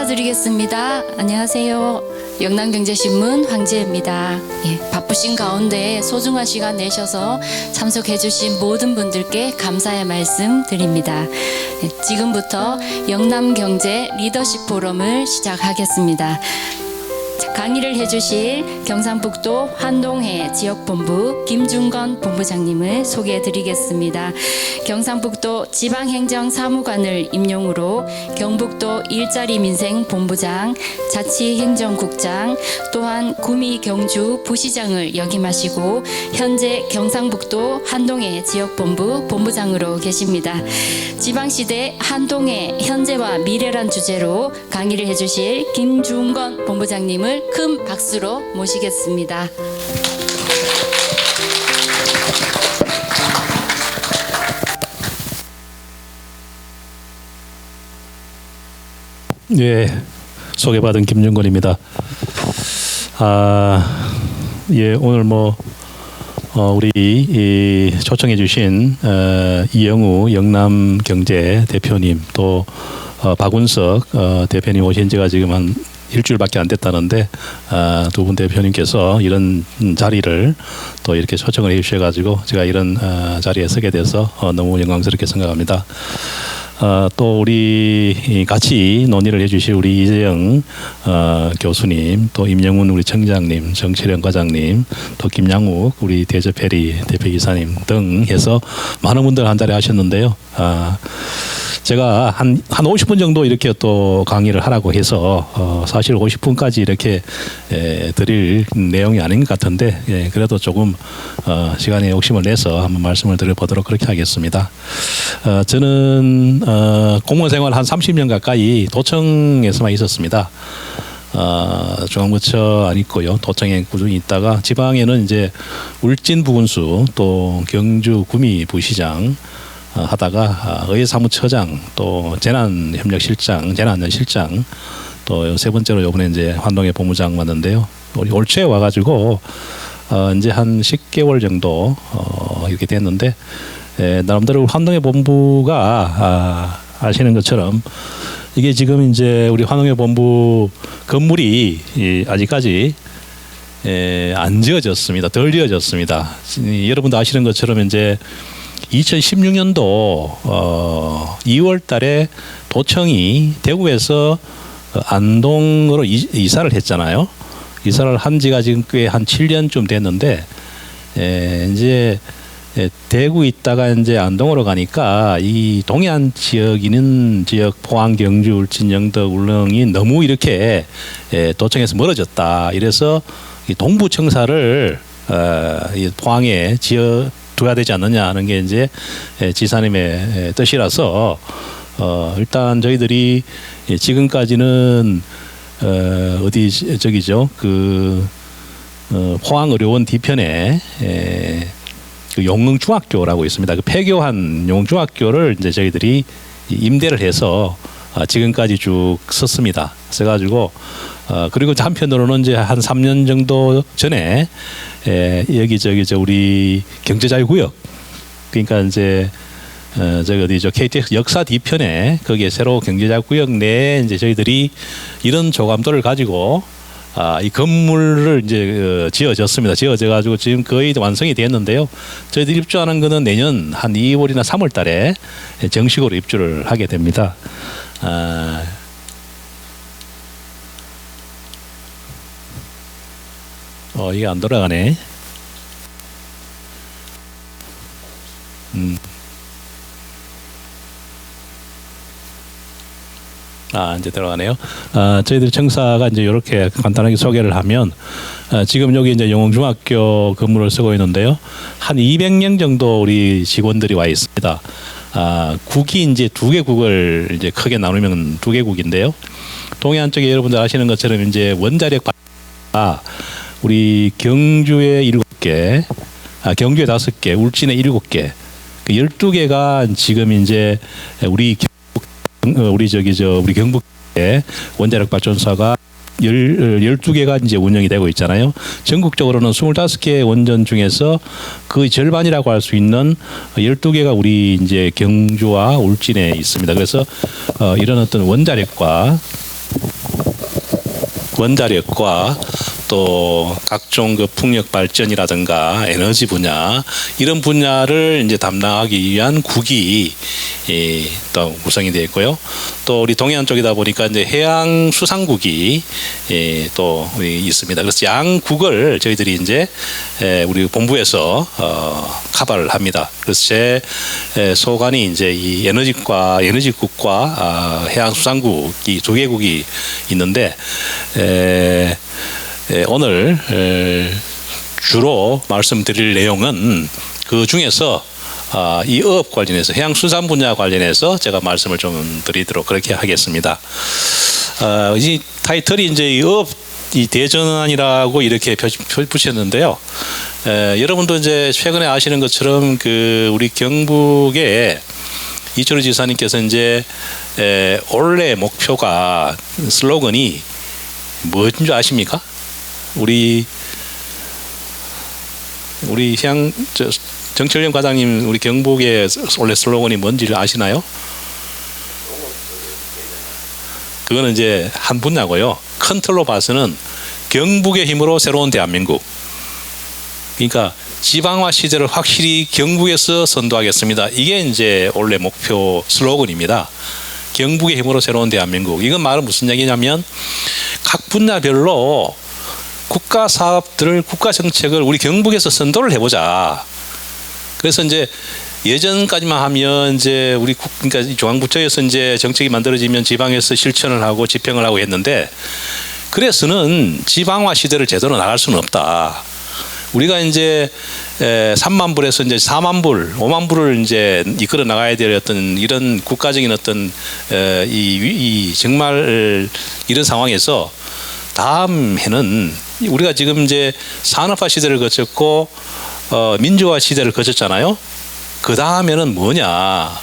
인사드리겠습니다. 안녕하세요. 영남경제신문 황지혜입니다. 바쁘신 가운데 소중한 시간 내셔서 참석해주신 모든 분들께 감사의 말씀 드립니다. 지금부터 영남경제 리더십 포럼을 시작하겠습니다. 강의를 해주실 경상북도 환동해 지역본부 김중건 본부장님을 소개해드리겠습니다. 경상북도 지방행정사무관을 임용으로 경북도 일자리민생본부장, 자치행정국장, 또한 구미 경주 부시장을 역임하시고 현재 경상북도 환동해 지역본부 본부장으로 계십니다. 지방시대 환동해 현재와 미래란 주제로 강의를 해주실 김중건 본부장님을 큰 박수로 모시겠습니다. 예, 소개받은 김중건입니다. 오늘 우리 초청해주신 이영우 영남경제 대표님 또 박운석 대표님 오신 지가 지금 한 일주일밖에 안 됐다는데 두 분 대표님께서 이런 자리를 또 이렇게 초청을 해주셔가지고 제가 이런 자리에 서게 돼서 너무 영광스럽게 생각합니다. 또 우리 같이 논의를 해주실 우리 이재영 교수님, 또 임영훈 우리 청장님, 정철영 과장님, 또 김양욱 우리 대저페리 대표이사님 등 해서 많은 분들 한 자리 하셨는데요. 제가 한 50분 정도 이렇게 또 강의를 하라고 해서 사실 50분까지 이렇게 드릴 내용이 아닌 것 같은데 그래도 조금 시간에 욕심을 내서 한번 말씀을 드려보도록 그렇게 하겠습니다. 저는 공무원 생활 한 30년 가까이 도청에서만 있었습니다. 중앙부처 안 있고요. 도청에 꾸준히 있다가 지방에는 이제 울진 부군수 또 경주 구미 부시장 하다가 의회사무처장 또 재난협력실장, 재난안전실장 또 세 번째로 이번에 이제 환동해 본부장 왔는데요. 우리 올 초에 와가지고 이제 한 10개월 정도 이렇게 됐는데 나름대로 환동해 본부가 아시는 것처럼 이게 지금 이제 우리 환동해 본부 건물이 아직까지 안 지어졌습니다. 덜 지어졌습니다. 여러분도 아시는 것처럼 이제 2016년도 2월 달에 도청이 대구에서 안동으로 이사를 했잖아요. 이사를 한 지가 지금 꽤 한 7년쯤 됐는데 이제 대구 있다가 이제 안동으로 가니까 이 동해안 지역 있는 지역 포항, 경주, 울진, 영덕, 울릉이 너무 이렇게 도청에서 멀어졌다. 이래서 이 동부청사를 이 포항에 지어 둬야 되지 않느냐 하는 게 이제 지사님의 뜻이라서 일단 저희들이 지금까지는 어디 저기죠 포항의료원 뒤편에 그 용흥중학교라고 있습니다. 그 폐교한 용흥중학교를 이제 저희들이 임대를 해서 지금까지 쭉 썼습니다. 써가지고 그리고 한편으로는 이제 한 3년 정도 전에 여기 우리 경제자유구역 그러니까 이제 저기 어디죠 KTX 역사 뒤편에 거기에 새로 경제자유구역 내에 이제 저희들이 이런 조감도를 가지고 이 건물을 이제 지어졌습니다. 지어져 가지고 지금 거의 완성이 됐는데요. 저희들이 입주하는 거는 내년 한 2월이나 3월 달에 정식으로 입주를 하게 됩니다. 이게 안 돌아가네. 이제 들어가네요. 저희들 청사가 이제 이렇게 간단하게 소개를 하면 지금 여기 이제 용흥중학교 건물을 쓰고 있는데요. 한 200명 정도 우리 직원들이 와 있습니다. 국이 이제 두 개 국을 이제 크게 나누면 두 개 국인데요. 동해안 쪽에 여러분들 아시는 것처럼 이제 원자력 우리 경주에 7개, 경주에 5개, 울진에 7개, 그 12개가 지금 이제 우리 경북에 원자력 발전소가 12개가 이제 운영이 되고 있잖아요. 전국적으로는 25개 원전 중에서 그 절반이라고 할 수 있는 12개가 우리 이제 경주와 울진에 있습니다. 그래서 이런 어떤 원자력과 원자력과 또 각종 그 풍력 발전이라든가 에너지 분야 이런 분야를 이제 담당하기 위한 국이 또 구성이 되어 있고요. 또 우리 동해안 쪽이다 보니까 이제 해양수산국이 또 있습니다. 그래서 양국을 저희들이 이제 우리 본부에서 커버를 합니다. 그래서 제 소관이 이제 이 에너지국과 해양수산국이 두 개국이 있는데 오늘 주로 말씀드릴 내용은 그 중에서 이 어업 관련해서 해양수산 분야 관련해서 제가 말씀을 좀 드리도록 그렇게 하겠습니다. 이 타이틀이 이제 이 어업 이 대전환이라고 이렇게 붙였는데요. 여러분도 이제 최근에 아시는 것처럼 그 우리 경북의 이철우 지사님께서 이제 올해 목표가 슬로건이 뭐인 줄 아십니까? 우리 정철영 과장님 우리 경북의 원래 슬로건이 뭔지를 아시나요? 그거는 이제 한 분야고요. 큰 틀로 봐서는 경북의 힘으로 새로운 대한민국. 그러니까 지방화 시대를 확실히 경북에서 선도하겠습니다. 이게 이제 원래 목표 슬로건입니다. 경북의 힘으로 새로운 대한민국. 이건 말은 무슨 얘기냐면 각 분야별로 국가 사업들을 국가 정책을 우리 경북에서 선도를 해보자. 그래서 이제 예전까지만 하면 이제 우리 그러니까 중앙부처에서 이제 정책이 만들어지면 지방에서 실천을 하고 집행을 하고 했는데 그래서는 지방화 시대를 제대로 나갈 수는 없다. 우리가 이제 3만 불에서 이제 4만 불, 5만 불을 이제 이끌어 나가야 될 어떤 이런 국가적인 어떤 이 정말 이런 상황에서 다음 해는 우리가 지금 이제 산업화 시대를 거쳤고 민주화 시대를 거쳤잖아요. 그 다음에는 뭐냐?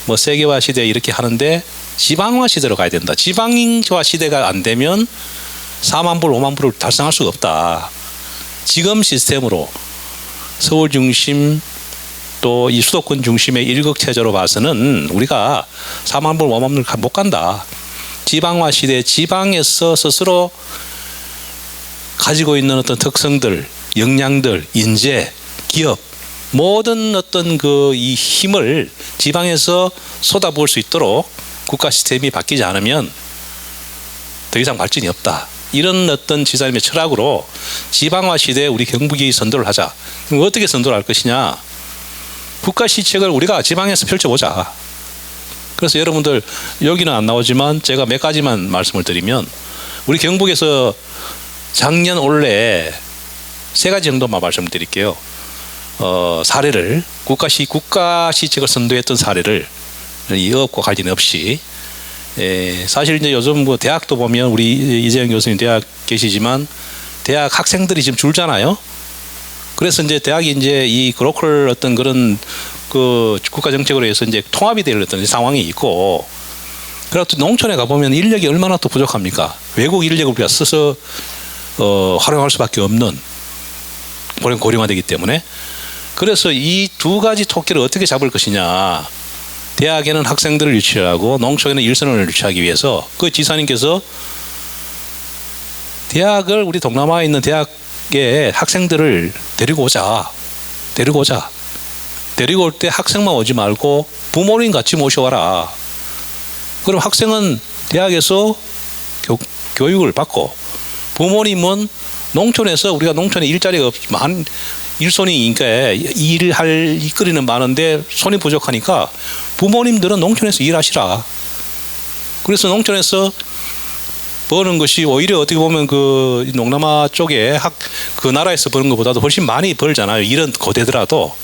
뭐 세계화 시대 이렇게 하는데 지방화 시대로 가야 된다. 지방화 시대가 안 되면 4만 불, 5만 불을 달성할 수가 없다. 지금 시스템으로 서울 중심 또 이 수도권 중심의 일극 체제로 봐서는 우리가 4만 불, 5만 불 못 간다. 지방화 시대, 지방에서 스스로 가지고 있는 어떤 특성들, 역량들, 인재, 기업 모든 어떤 그 이 힘을 지방에서 쏟아부을 수 있도록 국가 시스템이 바뀌지 않으면 더 이상 발전이 없다. 이런 어떤 지사님의 철학으로 지방화 시대에 우리 경북이 선도를 하자. 그럼 어떻게 선도를 할 것이냐? 국가 시책을 우리가 지방에서 펼쳐보자. 그래서 여러분들 여기는 안 나오지만 제가 몇 가지만 말씀을 드리면 우리 경북에서 작년 올해 3가지 정도만 말씀을 드릴게요. 사례를 국가 시책을 선도했던 사례를 이 어업과 관련 없이 사실 이제 요즘 뭐 대학도 보면 우리 이재영 교수님 대학 계시지만 대학 학생들이 지금 줄잖아요. 그래서 이제 대학이 이제 이 글로컬 어떤 그런 그 국가 정책으로 해서 이제 통합이 될 어떤 상황이 있고 그리고 또 농촌에 가보면 인력이 얼마나 또 부족합니까? 외국 인력을 우리가 써서 활용할 수밖에 없는 그런 고령화되기 때문에 그래서 이 2가지 토끼를 어떻게 잡을 것이냐. 대학에는 학생들을 유치하고 농촌에는 일선을 유치하기 위해서 그 지사님께서 대학을 우리 동남아에 있는 대학의 학생들을 데리고 오자. 데리고 올 때 학생만 오지 말고 부모님 같이 모셔와라. 그럼 학생은 대학에서 교육을 받고 부모님은 농촌에서 우리가 농촌에 일자리가 많 일손이니까 이끌이는 많은데 손이 부족하니까 부모님들은 농촌에서 일하시라. 그래서 농촌에서 버는 것이 오히려 어떻게 보면 그 동남아 쪽에 그 나라에서 버는 것보다도 훨씬 많이 벌잖아요. 일은 고되더라도.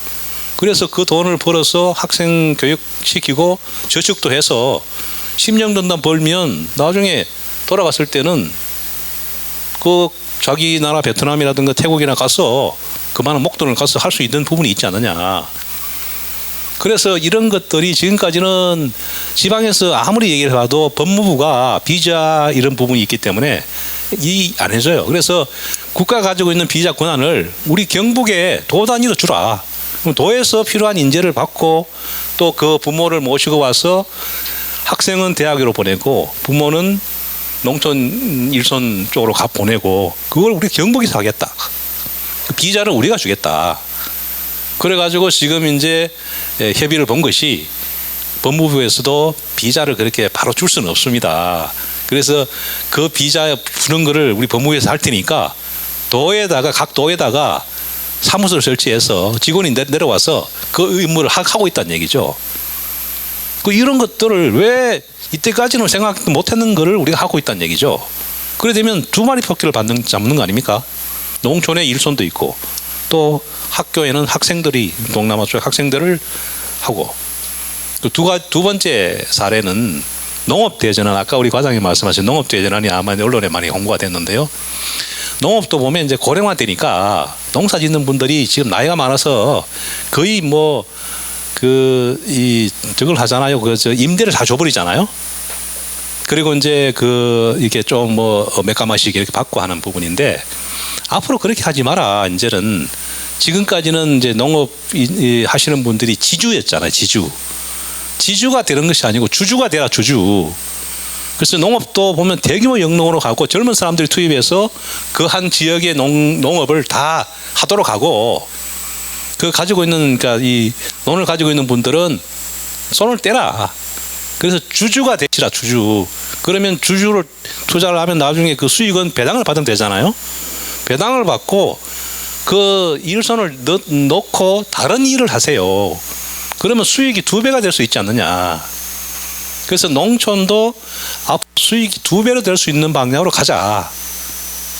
그래서 그 돈을 벌어서 학생 교육시키고 저축도 해서 10년 정도 벌면 나중에 돌아갔을 때는 그 자기 나라 베트남이라든가 태국이나 가서 그만한 목돈을 가서 할 수 있는 부분이 있지 않느냐. 그래서 이런 것들이 지금까지는 지방에서 아무리 얘기를 해도 법무부가 비자 이런 부분이 있기 때문에 안 해줘요. 그래서 국가가 가지고 있는 비자 권한을 우리 경북에 도 단위로 주라. 그럼 도에서 필요한 인재를 받고 또 그 부모를 모시고 와서 학생은 대학으로 보내고 부모는 농촌 일손 쪽으로 가 보내고 그걸 우리 경북에서 하겠다. 그 비자를 우리가 주겠다. 그래가지고 지금 이제 협의를 본 것이 법무부에서도 비자를 그렇게 바로 줄 수는 없습니다. 그래서 그 비자 주는 거를 우리 법무부에서 할 테니까 각 도에다가 사무소를 설치해서 직원이 내려와서 그 임무를 하고 있다는 얘기죠. 그 이런 것들을 왜 이때까지는 생각도 못했는 거를 우리가 하고 있다는 얘기죠. 그래 되면 두 마리 토끼를 잡는 거 아닙니까? 농촌에 일손도 있고 또 학교에는 학생들이 동남아 쪽 학생들을 하고 두 번째 사례는 농업대전환. 아까 우리 과장님 말씀하신 농업대전환이 아마 언론에 많이 홍보가 됐는데요. 농업도 보면 이제 고령화되니까 농사 짓는 분들이 지금 나이가 많아서 거의 뭐 저걸 하잖아요. 임대를 다 줘버리잖아요. 그리고 이제 이렇게 좀 몇 가마씩 이렇게 받고 하는 부분인데 앞으로 그렇게 하지 마라. 이제는 지금까지는 이제 농업 하시는 분들이 지주였잖아요. 지주가 되는 것이 아니고 주주가 되라. 주주. 그래서 농업도 보면 대규모 영농으로 가고 젊은 사람들이 투입해서 그 한 지역의 농업을 다 하도록 하고 그 가지고 있는 그러니까 이 논을 가지고 있는 분들은 손을 떼라. 그래서 주주가 되시라. 주주. 그러면 주주를 투자를 하면 나중에 그 수익은 배당을 받으면 되잖아요. 배당을 받고 그 일손을 넣고 다른 일을 하세요. 그러면 수익이 2배가 될 수 있지 않느냐. 그래서 농촌도 앞 수익이 2배로 될 수 있는 방향으로 가자.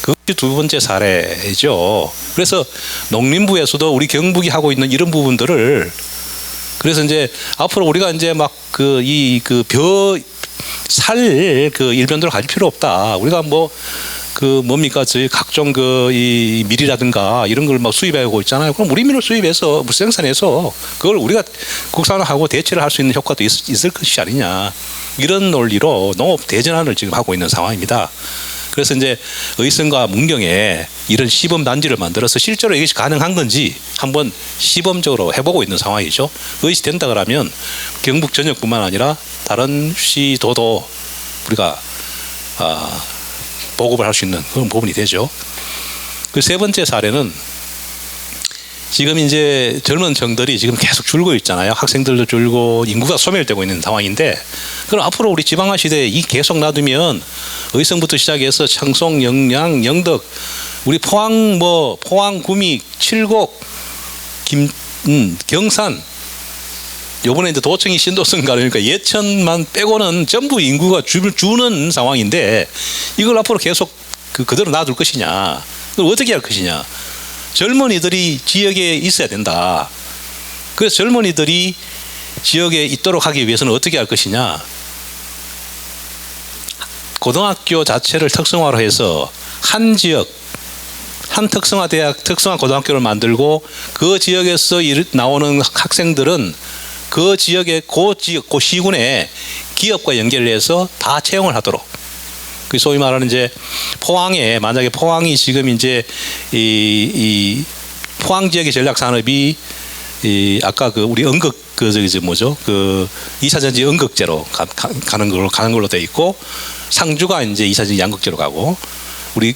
그것이 두 번째 사례죠. 그래서 농림부에서도 우리 경북이 하고 있는 이런 부분들을 그래서 이제 앞으로 우리가 이제 막 일변도로 갈 필요 없다. 우리가 뭡니까? 저희 각종 이 밀이라든가 이런 걸 막 수입하고 있잖아요. 그럼 우리 밀을 수입해서 생산해서 그걸 우리가 국산화하고 대체를 할 수 있는 효과도 있을 것이 아니냐. 이런 논리로 농업 대전환을 지금 하고 있는 상황입니다. 그래서 이제 의성과 문경에 이런 시범 단지를 만들어서 실제로 이것이 가능한 건지 한번 시범적으로 해보고 있는 상황이죠. 그것이 된다 그러면 경북 전역뿐만 아니라 다른 시도도 우리가 보급을 할 수 있는 그런 부분이 되죠. 그 세 번째 사례는 지금 이제 젊은 층들이 지금 계속 줄고 있잖아요. 학생들도 줄고 인구가 소멸되고 있는 상황인데 그럼 앞으로 우리 지방화 시대에 이 계속 놔두면 의성부터 시작해서 청송, 영양, 영덕, 우리 포항, 구미, 칠곡, 경산, 요번에 이제 도청이 신도성 가려니까 예천만 빼고는 전부 인구가 주는 상황인데 이걸 앞으로 계속 그대로 놔둘 것이냐, 그걸 어떻게 할 것이냐. 젊은이들이 지역에 있어야 된다. 그래서 젊은이들이 지역에 있도록 하기 위해서는 어떻게 할 것이냐. 고등학교 자체를 특성화로 해서 한 지역, 한 특성화 대학, 특성화 고등학교를 만들고 그 지역에서 나오는 학생들은 그 지역의 그 시군의 기업과 연결해서 다 채용을 하도록. 그 소위 말하는 이제 포항에 만약에 포항이 지금 이제 이 포항 지역의 전략 산업이 아까 우리 응극 뭐죠? 2차전지 응극제로 가는 걸로 돼 있고 상주가 이제 2차전지 양극제로 가고 우리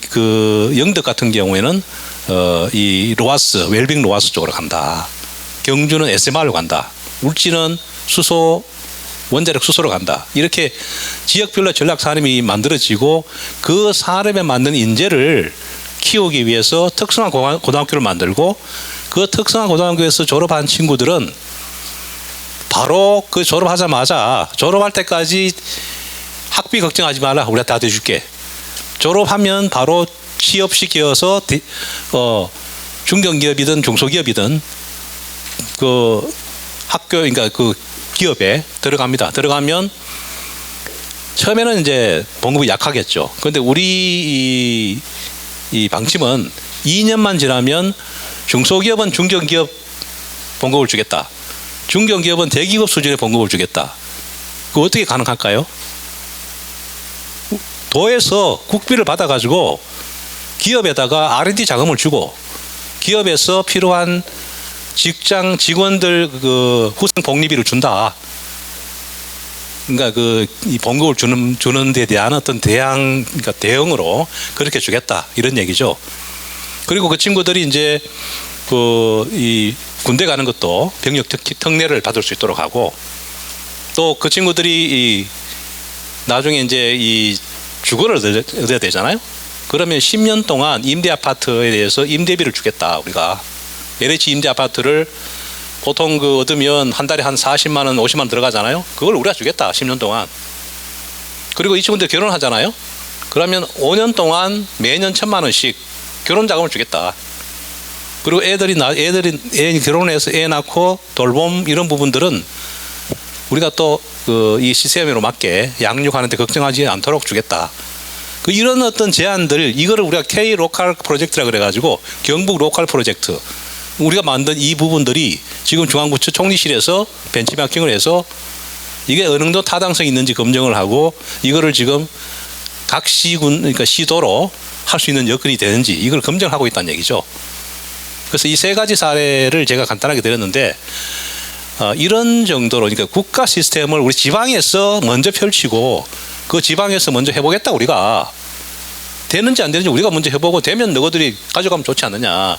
영덕 같은 경우에는 이 로하스 웰빙 로하스 쪽으로 간다. 경주는 SMR로 간다. 울진은 원자력 수소로 간다. 이렇게 지역별로 전략 산업이 만들어지고 그 산업에 맞는 인재를 키우기 위해서 특성화 고등학교를 만들고 그 특성화 고등학교에서 졸업한 친구들은 바로 그 졸업하자마자 졸업할 때까지 학비 걱정하지 마라. 우리가 다 대줄게. 졸업하면 바로 취업시켜서 중견기업이든 중소기업이든 그러니까 기업에 들어갑니다. 들어가면 처음에는 이제 봉급이 약하겠죠. 그런데 우리 이 방침은 2년만 지나면 중소기업은 중견기업 봉급을 주겠다. 중견기업은 대기업 수준의 봉급을 주겠다. 그거 어떻게 가능할까요? 도에서 국비를 받아가지고 기업에다가 R&D 자금을 주고 기업에서 필요한 직장 직원들 후생 복리비를 준다. 그러니까 이 봉급을 주는 데 대한 어떤 그러니까 대응으로 그렇게 주겠다 이런 얘기죠. 그리고 그 친구들이 이제 이 군대 가는 것도 병역 특례를 받을 수 있도록 하고, 또 그 친구들이 나중에 이제 이 주거를 얻어야 되잖아요. 그러면 10년 동안 임대 아파트에 대해서 임대비를 주겠다. 우리가 LH 임대 아파트를 보통 얻으면 한 달에 한 40만 원, 50만 원 들어가잖아요. 그걸 우리가 주겠다. 10년 동안. 그리고 이 친구들 결혼하잖아요. 그러면 5년 동안 매년 1,000만 원씩 결혼 자금을 주겠다. 그리고 애들이 결혼해서 애 낳고 돌봄 이런 부분들은 우리가 또 이 시스템으로 맞게 양육하는데 걱정하지 않도록 주겠다. 이런 어떤 제안들, 이거를 우리가 K 로컬 프로젝트라 그래가지고 경북 로컬 프로젝트, 우리가 만든 이 부분들이 지금 중앙부처 총리실에서 벤치마킹을 해서 이게 어느 정도 타당성이 있는지 검증을 하고, 이거를 지금 각 시군, 그러니까 시도로 할 수 있는 여건이 되는지 이걸 검증하고 있다는 얘기죠. 그래서 이 세 가지 사례를 제가 간단하게 드렸는데, 이런 정도로, 그러니까 국가 시스템을 우리 지방에서 먼저 펼치고 그 지방에서 먼저 해보겠다. 우리가 되는지 안 되는지 우리가 먼저 해보고, 되면 너희들이 가져가면 좋지 않느냐.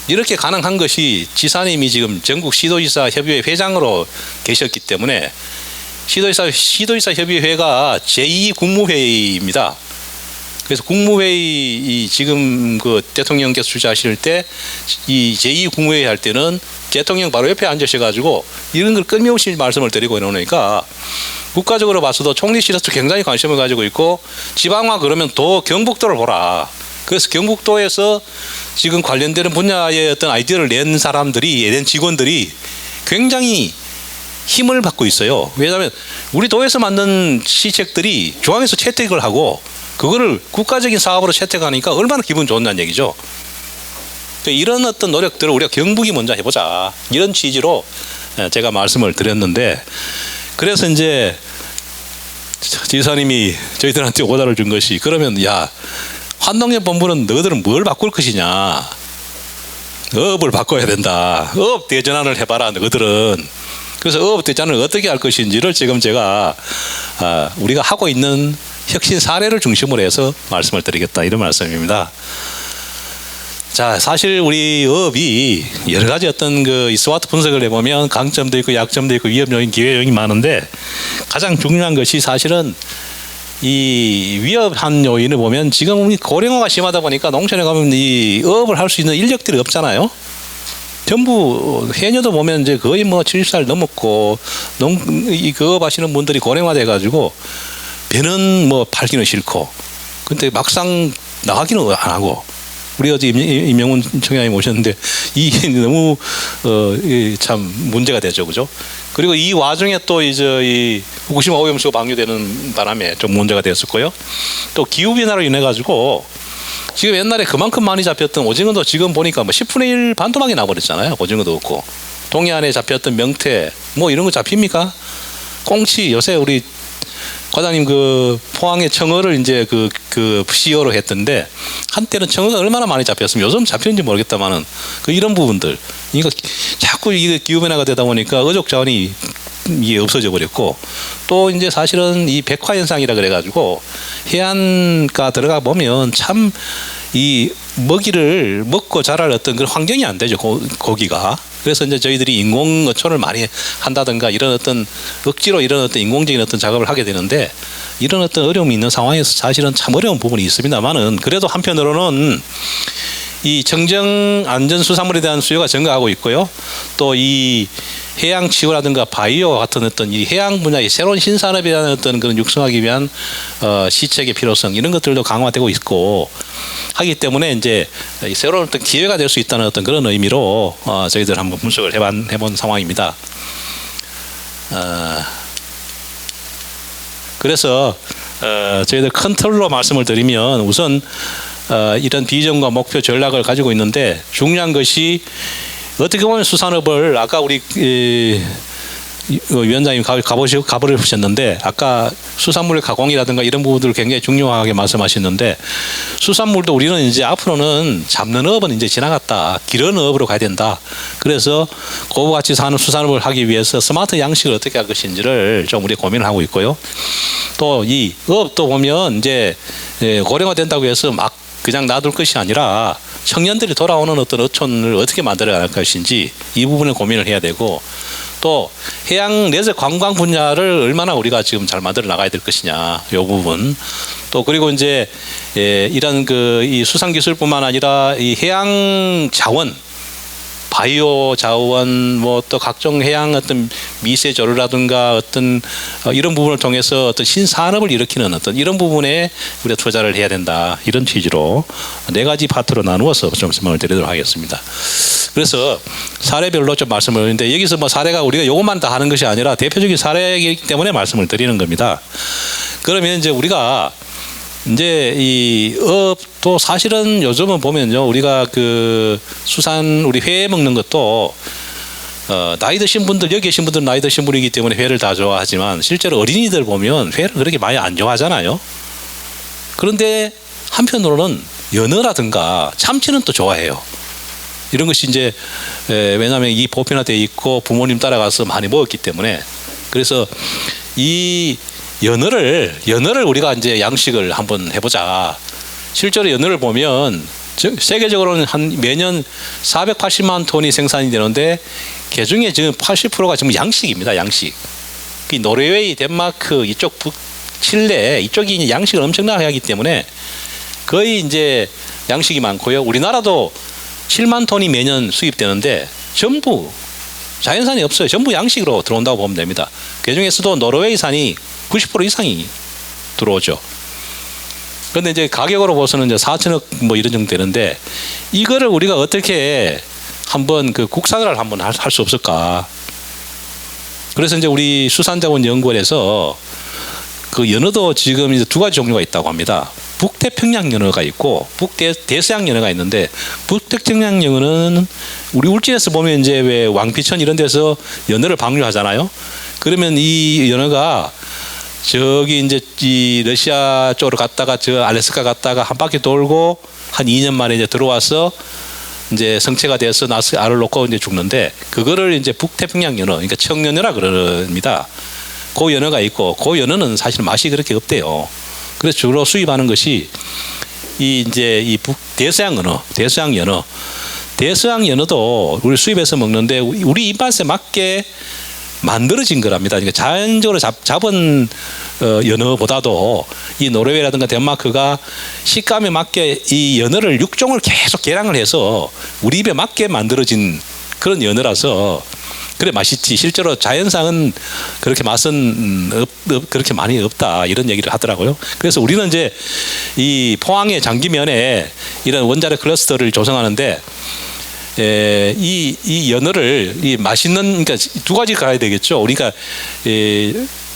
이렇게 가능한 것이 지사님이 지금 전국 시도지사 협의회 회장으로 계셨기 때문에, 시도지사 협의회가 제2 국무회의입니다. 그래서 국무회의 지금 대통령께서 주재하실 때 이 제2 국무회의 할 때는 대통령 바로 옆에 앉으셔가지고 이런 걸 끊임없이 말씀을 드리고 이러니까, 국가적으로 봐서도 총리실에서 굉장히 관심을 가지고 있고, 지방화 그러면 더 경북도를 보라. 그래서 경북도에서 지금 관련되는 분야의 어떤 아이디어를 낸 직원들이 굉장히 힘을 받고 있어요. 왜냐하면 우리 도에서 만든 시책들이 중앙에서 채택을 하고 그거를 국가적인 사업으로 채택하니까 얼마나 기분 좋냐는 얘기죠. 이런 어떤 노력들을 우리가 경북이 먼저 해보자, 이런 취지로 제가 말씀을 드렸는데, 그래서 이제 지사님이 저희들한테 오다를 준 것이, 그러면 야, 환농협 본부는 너희들은 뭘 바꿀 것이냐, 업을 바꿔야 된다, 업 대전환을 해봐라 너희들은. 그래서 업 대전환을 어떻게 할 것인지를 지금 제가 우리가 하고 있는 혁신 사례를 중심으로 해서 말씀을 드리겠다, 이런 말씀입니다. 자, 사실 우리 업이 여러 가지 어떤 이 스와트 분석을 해보면 강점도 있고 약점도 있고 위험 요인, 기회 요인이 많은데, 가장 중요한 것이 사실은 이 위협한 요인을 보면, 지금 우리 고령화가 심하다 보니까 농촌에 가면 이 업을 할 수 있는 인력들이 없잖아요. 전부 해녀도 보면 이제 거의 70살 넘었고, 그 업 하시는 분들이 고령화돼 가지고 배는 팔기는 싫고, 근데 막상 나가기는 안 하고. 우리 어제 임명훈 청장님 오셨는데 이 너무 참 문제가 되죠, 그죠? 그리고 이 와중에 또 이제 이 후쿠시마 오염수가 방류되는 바람에 좀 문제가 되었었고요. 또 기후 변화로 인해 가지고 지금 옛날에 그만큼 많이 잡혔던 오징어도 지금 보니까 10분의 1 반토막이 나버렸잖아요. 오징어도 없고, 동해안에 잡혔던 명태 이런 거 잡힙니까? 꽁치, 요새 우리 과장님 포항의 청어를 이제 시어로 했던데, 한때는 청어가 얼마나 많이 잡혔으면 요즘 잡혔는지 모르겠다만은 이런 부분들, 그러니까 자꾸 이게 기후 변화가 되다 보니까 어족 자원이 이게 없어져 버렸고, 또 이제 사실은 이 백화 현상이라 그래가지고 해안가 들어가 보면 참 이 먹이를 먹고 자랄 어떤 그런 환경이 안 되죠, 고기가. 그래서 이제 저희들이 인공 어촌을 많이 한다든가 이런 어떤 억지로 이런 어떤 인공적인 어떤 작업을 하게 되는데, 이런 어떤 어려움이 있는 상황에서 사실은 참 어려운 부분이 있습니다만은, 그래도 한편으로는 이 청정 안전 수산물에 대한 수요가 증가하고 있고요. 또 이 해양 치유라든가 바이오 같은 어떤 이 해양 분야의 새로운 신산업에 대한 어떤 그런 육성하기 위한 시책의 필요성, 이런 것들도 강화되고 있고 하기 때문에 이제 새로운 어떤 기회가 될 수 있다는 어떤 그런 의미로 저희들 한번 분석을 해본 상황입니다. 그래서 저희들 큰 틀로 말씀을 드리면, 우선 이런 비전과 목표 전략을 가지고 있는데, 중요한 것이 어떻게 보면 수산업을 아까 우리 위원장님 가보셨는데 아까 수산물 가공이라든가 이런 부분들을 굉장히 중요하게 말씀하셨는데 수산물도 우리는 이제 앞으로는 잡는 업은 이제 지나갔다. 기른 업으로 가야 된다. 그래서 그와 같이 사는 수산업을 하기 위해서 스마트 양식을 어떻게 할 것인지를 좀 우리 고민을 하고 있고요. 또 이 업도 보면 이제 고령화 된다고 해서 막 그냥 놔둘 것이 아니라 청년들이 돌아오는 어떤 어촌을 어떻게 만들어 갈 것인지 이 부분을 고민을 해야 되고 또 해양 내적 관광 분야를 얼마나 우리가 지금 잘 만들어 나가야 될 것이냐 이 부분 또 그리고 이제 이런 그 이 수산 기술뿐만 아니라 이 해양 자원 바이오 자원 뭐 또 각종 해양 어떤 미세 조류라든가 어떤 이런 부분을 통해서 어떤 신산업을 일으키는 어떤 이런 부분에 우리가 투자를 해야 된다 이런 취지로 네 가지 파트로 나누어서 좀 설명을 드리도록 하겠습니다. 그래서 사례별로 좀 말씀을 드리는데 여기서 뭐 사례가 우리가 요것만 다 하는 것이 아니라 대표적인 사례이기 때문에 말씀을 드리는 겁니다. 그러면 이제 우리가 이제 이 업도 사실은 요즘은 보면요 우리가 그 수산 우리 회 먹는 것도 나이 드신 분들 여기 계신 분들 나이 드신 분이기 때문에 회를 다 좋아하지만 실제로 어린이들 보면 회를 그렇게 많이 안 좋아하잖아요. 그런데 한편으로는 연어라든가 참치는 또 좋아해요. 이런 것이 이제 왜냐하면 이 보편화되어 있고 부모님 따라가서 많이 먹었기 때문에 그래서 이 연어를 우리가 이제 양식을 한번 해보자. 실제로 연어를 보면 세계적으로는 한 매년 480만 톤이 생산이 되는데 그 중에 지금 80%가 지금 양식입니다. 양식. 그 노르웨이, 덴마크 이쪽 칠레 이쪽이 이제 양식을 엄청나게 하기 때문에 거의 이제 양식이 많고요. 우리나라도 7만 톤이 매년 수입되는데 전부 자연산이 없어요. 전부 양식으로 들어온다고 보면 됩니다. 그 중에서도 노르웨이산이 90% 이상이 들어오죠. 그런데 이제 가격으로 봐서는 이제 4천억 뭐 이런 정도 되는데 이거를 우리가 어떻게 한번 그 국산화를 한번 할 수 없을까? 그래서 이제 우리 수산자원연구원에서 그 연어도 지금 이제 두 가지 종류가 있다고 합니다. 북태평양 연어가 있고 북대서양 연어가 있는데 북태평양 연어는 우리 울진에서 보면 이제 왜 왕피천 이런 데서 연어를 방류하잖아요. 그러면 이 연어가 저기 이제 이 러시아 쪽으로 갔다가 저 알래스카 갔다가 한 바퀴 돌고 한 2년 만에 이제 들어와서 이제 성체가 돼서 나서 알을 놓고 이제 죽는데 그거를 이제 북태평양 연어 그러니까 청연어라 그럽니다. 그 연어가 있고 그 연어는 사실 맛이 그렇게 없대요. 그래서 주로 수입하는 것이 이 이제 이 북대서양 연어, 대서양 연어도 우리 수입해서 먹는데 우리 입맛에 맞게 만들어진 거랍니다. 그러니까 자연적으로 잡은 연어보다도 이 노르웨이라든가 덴마크가 식감에 맞게 이 연어를 육종을 계속 개량을 해서 우리 입에 맞게 만들어진 그런 연어라서 그래 맛있지. 실제로 자연상은 그렇게 맛은 그렇게 많이 없다 이런 얘기를 하더라고요. 그래서 우리는 이제 이 포항의 장기면에 이런 원자력 클러스터를 조성하는데 이 연어를 이 맛있는 그러니까 두 가지 가야 되겠죠. 그러니까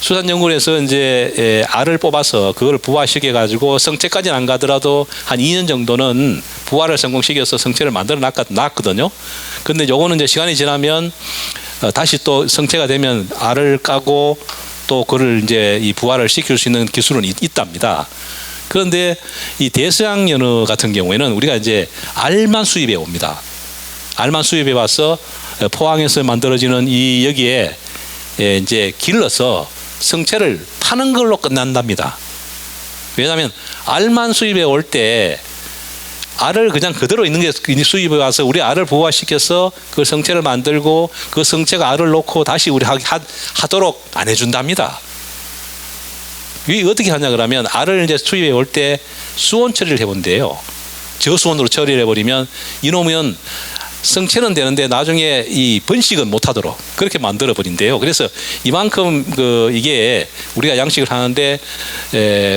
수산연구원에서 이제 알을 뽑아서 그걸 부화시켜 가지고 성체까지는 안 가더라도 한 2년 정도는 부화를 성공시켜서 성체를 만들어 놨거든요. 근데 요거는 이제 시간이 지나면 다시 또 성체가 되면 알을 까고 또 그를 이제 이 부화를 시킬 수 있는 기술은 있답니다. 그런데 이 대서양 연어 같은 경우에는 우리가 이제 알만 수입해 옵니다. 알만 수입해 와서 포항에서 만들어지는 이 여기에 이제 길러서 성체를 파는 걸로 끝난답니다. 왜냐하면 알만 수입해 올 때 알을 그냥 그대로 있는 게 수입해 와서 우리 알을 부화시켜서 그 성체를 만들고 그 성체가 알을 놓고 다시 우리 하도록 안 해준답니다. 이게 어떻게 하냐 그러면 알을 이제 수입해 올 때 수온 처리를 해본대요. 저수온으로 처리를 해버리면 이놈은 성체는 되는데 나중에 이 번식은 못하도록 그렇게 만들어 버린대요. 그래서 이만큼 이게 우리가 양식을 하는데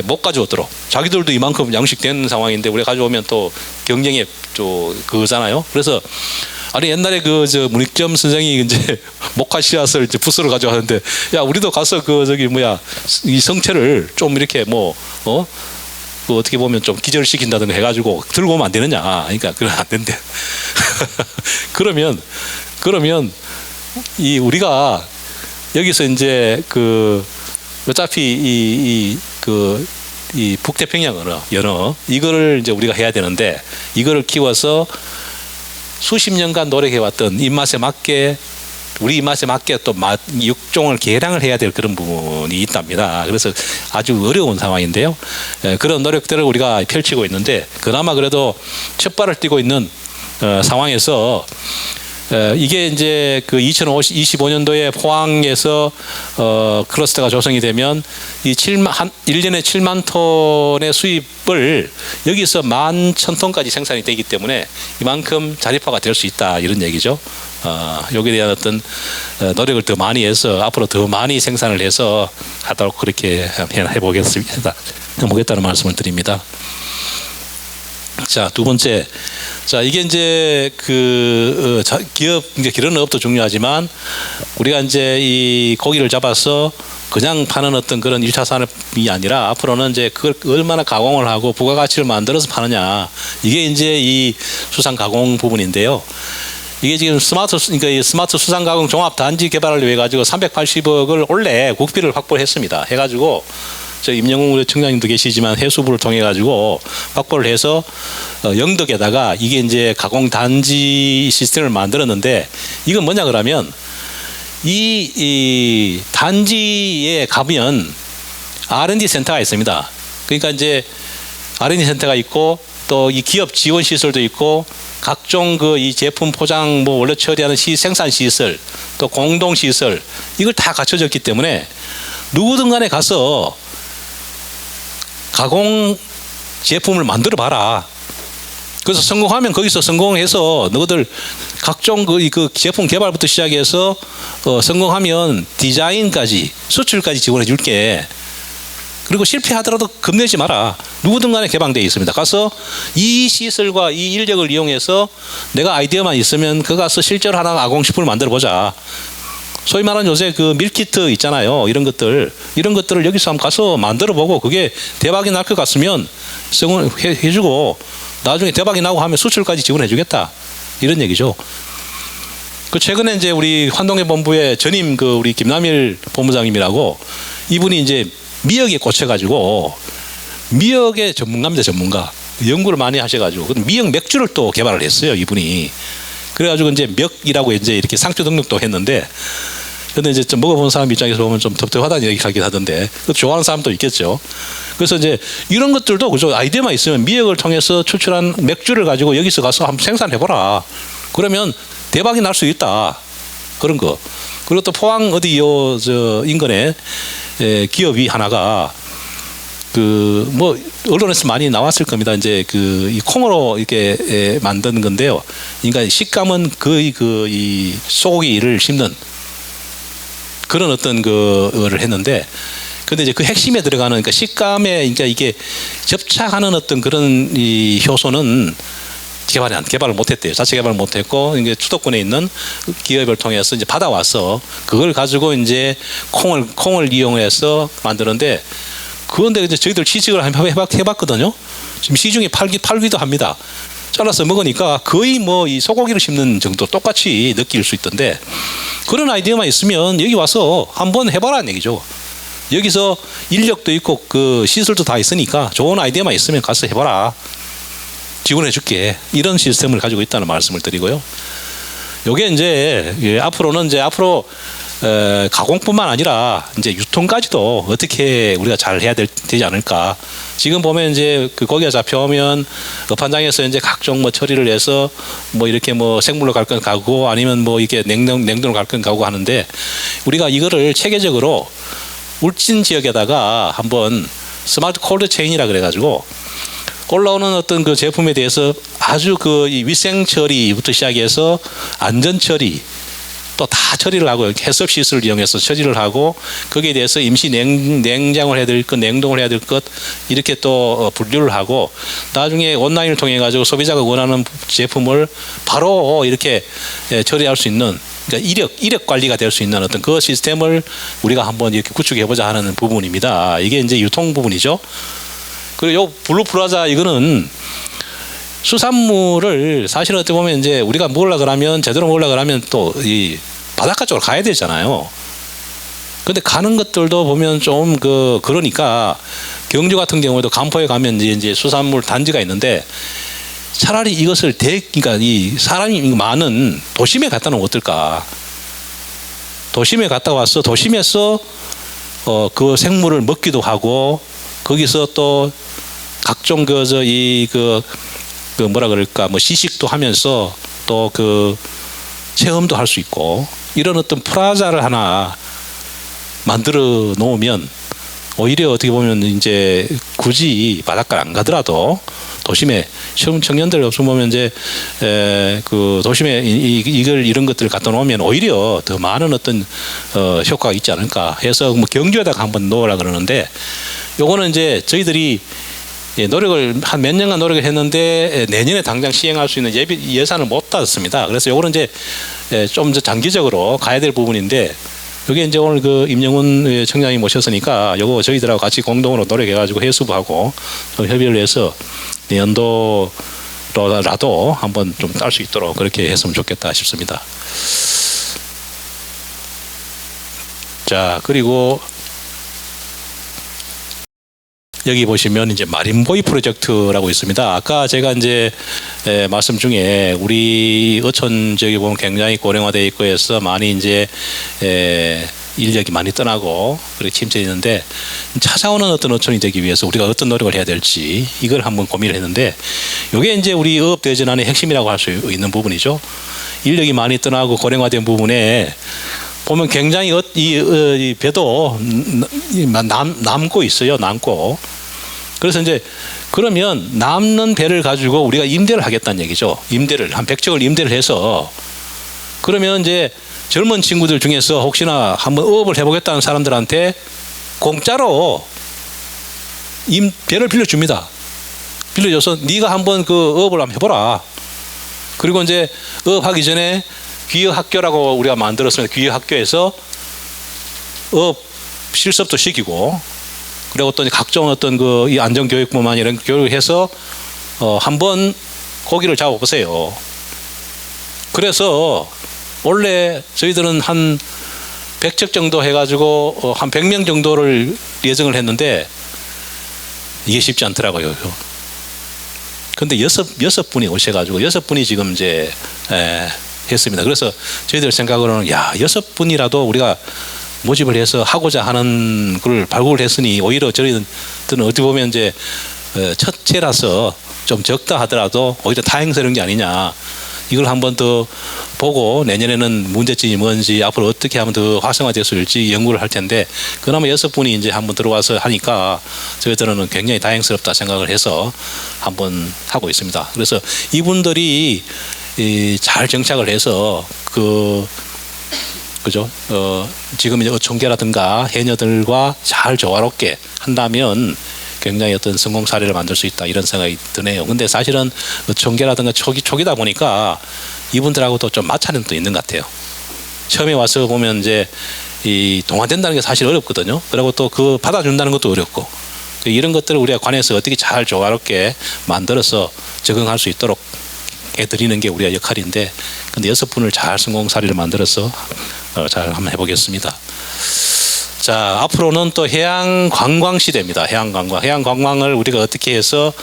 못 가져오도록 자기들도 이만큼 양식된 상황인데 우리가 가져오면 또 경쟁에 또 그거잖아요. 그래서 아니 옛날에 저 문익점 선생이 이제 목화 씨앗을 이제 부스로 가져왔는데 야 우리도 가서 이 성체를 좀 이렇게 어떻게 보면 좀 기절시킨다든가 해가지고 들고 오면 안 되느냐. 그러니까 그건 안 된대. 그러면 우리가 여기서 이제 그 어차피 이 북태평양 연어 이거를 이제 우리가 해야 되는데 이거를 키워서 수십 년간 노력해왔던 입맛에 맞게 우리 입맛에 맞게 또 육종을 개량을 해야 될 그런 부분이 있답니다. 그래서 아주 어려운 상황인데요. 그런 노력들을 우리가 펼치고 있는데 그나마 그래도 첫 발을 띄고 있는 상황에서 이게 이제 그 2025년도에 포항에서 클러스터가 조성이 되면 이 1년에 7만 톤의 수입을 여기서 11,000톤까지 생산이 되기 때문에 이만큼 자립화가 될 수 있다 이런 얘기죠. 여기에 대한 어떤 노력을 더 많이 해서 앞으로 더 많이 생산을 해서 하도록 그렇게 해보겠다는 말씀을 드립니다. 자, 두 번째. 자, 이게 이제 기업, 이제 기르는 업도 중요하지만 우리가 이제 이 고기를 잡아서 그냥 파는 어떤 그런 1차 산업이 아니라 앞으로는 이제 그걸 얼마나 가공을 하고 부가가치를 만들어서 파느냐. 이게 이제 이 수산 가공 부분인데요. 이게 지금 그러니까 이 스마트 수산 가공 종합 단지 개발을 위해 가지고 380억을 원래 국비를 확보했습니다. 해가지고 저 임영웅 청장님도 계시지만 해수부를 통해 가지고 확보를 해서 영덕에다가 이게 이제 가공 단지 시스템을 만들었는데 이건 뭐냐 그러면 이 단지에 가면 R&D 센터가 있습니다. 그러니까 이제 R&D 센터가 있고 또 이 기업 지원 시설도 있고 각종 그 이 제품 포장 뭐 원료 처리하는 생산 시설 또 공동 시설 이걸 다 갖춰졌기 때문에 누구든 간에 가서 가공 제품을 만들어 봐라. 그래서 성공하면 거기서 성공해서 너희들 각종 그 제품 개발부터 시작해서 성공하면 디자인까지 수출까지 지원해 줄게. 그리고 실패하더라도 겁내지 마라. 누구든 간에 개방되어 있습니다. 가서 이 시설과 이 인력을 이용해서 내가 아이디어만 있으면 그거 가서 실제로 하나 가공식품을 만들어 보자. 소위 말하는 요새 그 밀키트 있잖아요. 이런 것들을 여기서 한번 가서 만들어 보고 그게 대박이 날 것 같으면 해주고 나중에 대박이 나고 하면 수출까지 지원해 주겠다. 이런 얘기죠. 그 최근에 이제 우리 환동회 본부의 전임 그 우리 김남일 본부장님이라고 이분이 이제 미역에 꽂혀가지고 미역의 전문가입니다. 전문가. 연구를 많이 하셔가지고 미역 맥주를 또 개발을 했어요. 이분이. 그래가지고 이제 멱이라고 이제 이렇게 상표 등록도 했는데 근데 이제 좀 먹어본 사람 입장에서 보면 좀 텁텁하다는 얘기 하긴 하던데 좋아하는 사람도 있겠죠. 그래서 이제 이런 것들도 그죠. 아이디어만 있으면 미역을 통해서 추출한 맥주를 가지고 여기서 가서 한번 생산해보라. 그러면 대박이 날 수 있다. 그런 거. 그리고 또 포항 어디 저 인근에 기업이 하나가 그 뭐 언론에서 많이 나왔을 겁니다. 이제 그 이 콩으로 이렇게 만드는 건데요. 그러니까 식감은 거의 그 이 소고기를 씹는 그런 어떤 그거를 했는데, 근데 이제 그 핵심에 들어가는 그러니까 식감에 그러니까 이게 접착하는 어떤 그런 이 효소는 개발을 못했대요. 자체 개발을 못했고 이게 수도권에 있는 기업을 통해서 이제 받아와서 그걸 가지고 이제 콩을 이용해서 만드는데. 그런데 이제 저희들 취직을 해봤거든요. 지금 시중에 팔기도 합니다. 잘라서 먹으니까 거의 뭐 이 소고기를 씹는 정도 똑같이 느낄 수 있던데 그런 아이디어만 있으면 여기 와서 한번 해봐라는 얘기죠. 여기서 인력도 있고 그 시설도 다 있으니까 좋은 아이디어만 있으면 가서 해봐라. 지원해줄게. 이런 시스템을 가지고 있다는 말씀을 드리고요. 요게 이제 앞으로는 앞으로 가공뿐만 아니라 이제 유통까지도 어떻게 우리가 잘 해야 되지 않을까. 지금 보면 이제 그 고기가 잡혀오면 업한장에서 이제 각종 뭐 처리를 해서 뭐 이렇게 뭐 생물로 갈 건 가고 아니면 뭐 이게 냉동으로 갈 건 가고 하는데 우리가 이거를 체계적으로 울진 지역에다가 한번 스마트 콜드 체인이라 그래가지고 올라오는 어떤 그 제품에 대해서 아주 그 이 위생 처리부터 시작해서 안전 처리 또 다 처리를 하고 해썹 시설을 이용해서 처리를 하고 거기에 대해서 임시 냉장을 해야 될 것, 냉동을 해야 될 것 이렇게 또 분류를 하고 나중에 온라인을 통해 가지고 소비자가 원하는 제품을 바로 이렇게 처리할 수 있는 그러니까 이력 관리가 될 수 있는 어떤 그 시스템을 우리가 한번 이렇게 구축해 보자 하는 부분입니다. 이게 이제 유통 부분이죠. 그리고 요 블루프라자 이거는 수산물을 사실은 어떻게 보면 이제 우리가 먹으려고 그러면 제대로 먹으려고 그러면 또 이 바닷가 쪽으로 가야 되잖아요. 근데 가는 것들도 보면 좀 그러니까 경주 같은 경우에도 간포에 가면 이제 수산물 단지가 있는데 차라리 이것을 그러니까 이 사람이 많은 도심에 갖다 놓으면 어떨까? 도심에 갔다 와서 도심에서 그 생물을 먹기도 하고 거기서 또 각종 뭐라 그럴까 뭐 시식도 하면서 또 체험도 할 수 있고 이런 어떤 프라자를 하나 만들어 놓으면 오히려 어떻게 보면 이제 굳이 바닷가를 안 가더라도 도심에 청년들 없으면 보면 이제 도심에 이런 것들을 갖다 놓으면 오히려 더 많은 어떤 효과가 있지 않을까 해서 뭐 경주에다가 한번 놓으라 그러는데 요거는 이제 저희들이 노력을 한 몇 년간 노력을 했는데 내년에 당장 시행할 수 있는 예산을 못 받았습니다. 그래서 요거는 이제 좀 더 장기적으로 가야 될 부분인데 여기 이제 오늘 임영훈 청장이 모셨으니까 요거 저희들하고 같이 공동으로 노력해가지고 해수부하고 좀 협의를 해서 내년도라도 한번 좀 딸 수 있도록 그렇게 했으면 좋겠다 싶습니다. 자, 그리고 여기 보시면 이제 마린보이 프로젝트라고 있습니다. 아까 제가 이제 말씀 중에 우리 어촌 지역에 보면 굉장히 고령화되어 있고 해서 많이 이제 인력이 많이 떠나고 그렇게 침체해 있는데 찾아오는 어떤 어촌이 되기 위해서 우리가 어떤 노력을 해야 될지 이걸 한번 고민을 했는데 이게 이제 우리 어업 대전환의 핵심이라고 할 수 있는 부분이죠. 인력이 많이 떠나고 고령화된 부분에 보면 굉장히 이 배도 남고 있어요. 남고. 그래서 이제 그러면 남는 배를 가지고 우리가 임대를 하겠다는 얘기죠. 임대를 한 100척을 임대를 해서 그러면 이제 젊은 친구들 중에서 혹시나 한번 어업을 해보겠다는 사람들한테 공짜로 배를 빌려줍니다. 빌려줘서 네가 한번 어업을 한번 해보라. 그리고 이제 어업하기 전에 귀역학교라고 우리가 만들었습니다. 귀역학교에서 어업 실습도 시키고 그리고 또 각종 어떤 이 안전교육뿐만 이런 교육을 해서 한번 고기를 잡아보세요. 그래서 원래 저희들은 한 100척 정도 해가지고 한 100명 정도를 예정을 했는데 이게 쉽지 않더라고요. 근데 여섯 분이 오셔가지고 6분이 지금 이제 했습니다. 그래서 저희들 생각으로는 6분이라도 우리가 모집을 해서 하고자 하는 걸 발굴을 했으니 오히려 저희들은 어떻게 보면 이제 첫째라서 좀 적다 하더라도 오히려 다행스러운 게 아니냐. 이걸 한번 더 보고 내년에는 문제점이 뭔지 앞으로 어떻게 하면 더 활성화될 수 있을지 연구를 할 텐데 그나마 6분이 이제 한번 들어와서 하니까 저희들은 굉장히 다행스럽다 생각을 해서 한번 하고 있습니다. 그래서 이분들이 잘 정착을 해서 그죠? 지금 이제 어촌계라든가 해녀들과 잘 조화롭게 한다면 굉장히 어떤 성공 사례를 만들 수 있다 이런 생각이 드네요. 근데 사실은 어촌계라든가 초기다 보니까 이분들하고도 좀 마찰은 또 있는 것 같아요. 처음에 와서 보면 이제 이 동화된다는 게 사실 어렵거든요. 그리고 또 받아준다는 것도 어렵고 이런 것들을 우리가 관해서 어떻게 잘 조화롭게 만들어서 적응할 수 있도록 해드리는 게 우리의 역할인데 근데 6분을 잘 성공 사례를 만들어서 잘 한번 해보겠습니다. 자, 앞으로는 또 해양 관광 시대입니다. 해양 관광을 우리가 어떻게 해서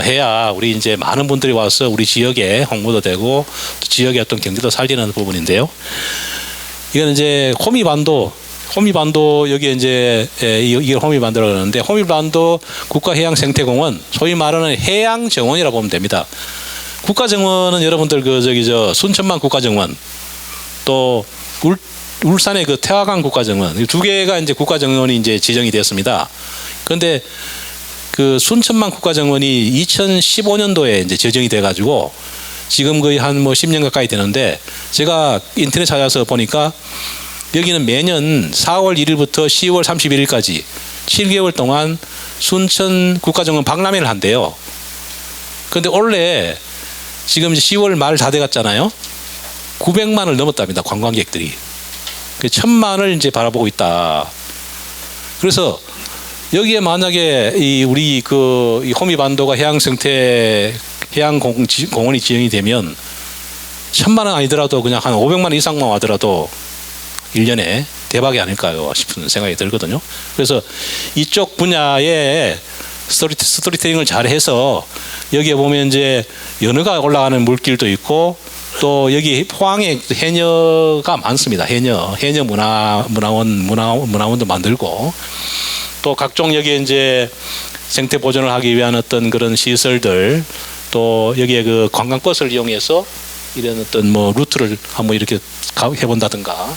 해야 우리 이제 많은 분들이 와서 우리 지역에 홍보도 되고 또 지역의 어떤 경제도 살리는 부분인데요. 이건 이제 호미반도 여기 이제 이게 호미반도라고 하는데 호미반도 국가해양생태공원 소위 말하는 해양정원이라고 보면 됩니다. 국가정원은 여러분들 순천만 국가정원 또 울산의 태화강 국가정원 이 두 개가 이제 국가정원이 이제 지정이 되었습니다. 그런데 순천만 국가정원이 2015년도에 이제 지정이 돼가지고 지금 거의 한 10년 가까이 되는데 제가 인터넷 찾아서 보니까 여기는 매년 4월 1일부터 10월 31일까지 7개월 동안 순천 국가정원 박람회를 한대요. 그런데 원래 지금 이제 10월 말 다 돼갔잖아요. 900만을 넘었답니다. 관광객들이. 1000만을 이제 바라보고 있다. 그래서 여기에 만약에 우리 이 호미반도가 해양공원이 지정이 되면 1000만은 아니더라도 그냥 한 500만 이상만 와더라도 1년에 대박이 아닐까요 싶은 생각이 들거든요. 그래서 이쪽 분야에 스토리텔링을 잘해서 여기에 보면 이제 연어가 올라가는 물길도 있고 또 여기 포항에 해녀가 많습니다. 해녀 문화원도 만들고 또 각종 여기에 이제 생태 보존을 하기 위한 어떤 그런 시설들 또 여기에 그 관광버스를 이용해서 이런 어떤 뭐 루트를 한번 이렇게 해본다든가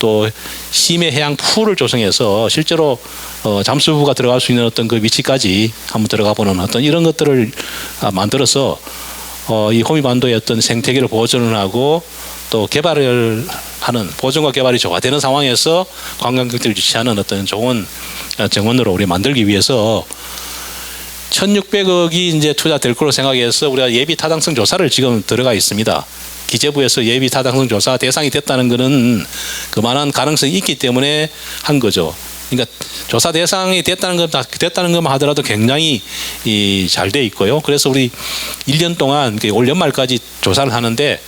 또 심해 해양 풀을 조성해서 실제로 잠수부가 들어갈 수 있는 어떤 그 위치까지 한번 들어가 보는 어떤 이런 것들을 만들어서 이 호미반도의 어떤 생태계를 보존을 하고 또 개발을 하는 보존과 개발이 조화되는 상황에서 관광객들을 유치하는 어떤 좋은 정원으로 우리 만들기 위해서 1,600억이 이제 투자될 거로 생각해서 우리가 예비 타당성 조사를 지금 들어가 있습니다. 기재부에서 예비 타당성 조사 대상이 됐다는 것은 그만한 가능성이 있기 때문에 한 거죠. 그러니까 조사 대상이 됐다는 것만 하더라도 굉장히 잘 돼 있고요. 그래서 우리 1년 동안 올 연말까지 조사를 하는데